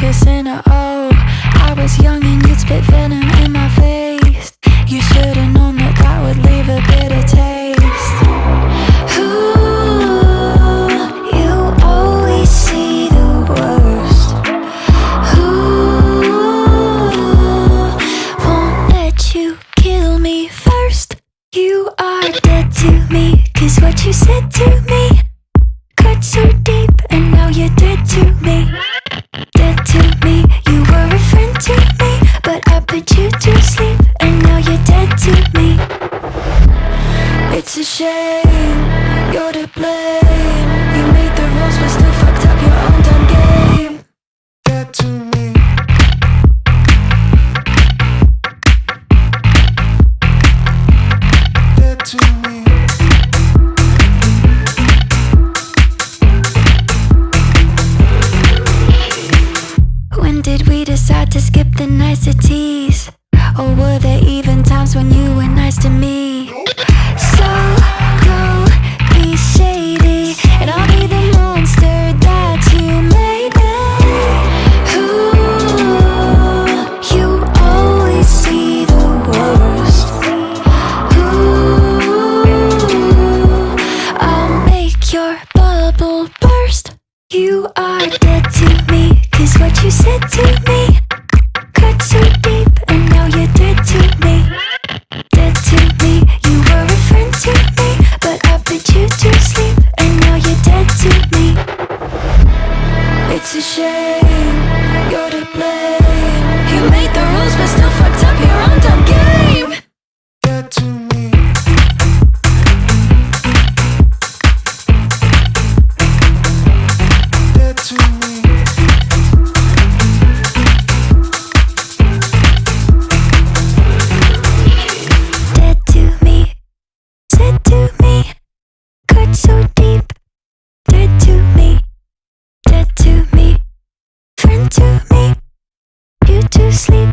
kissing her. Oh, I was young and you'd spit venom in my face. You should've known that that would leave a bitter taste. Ooh, you always see the worst. Ooh, won't let you kill me first. You are dead to me, 'cause what you said to me cut so deep, and now you're dead to me. Dead to me, you were a friend to me, but I put you to sleep, and now you're dead to me. It's a shame, you're to blame. You made the rules but still fucked up your own damn game. Dead to me. Dead to me. When did we decide to skip the niceties? Or were there even times when you were nice to me? So go be shady, and I'll be the monster that you made me. Ooh, you always see the worst. Ooh, I'll make your bubble burst. You are dead to me, 'cause what you said to me cut so deep, and now you're dead to me. Dead to me, you were a friend to me, but I put you to sleep, and now you're dead to me. It's a shame, you're to blame. You made the rules but still fucked up your own dumb game. Dead to me. Dead to me. Dead to me, said to me, cut so deep. Dead to me, friend to me, you to sleep.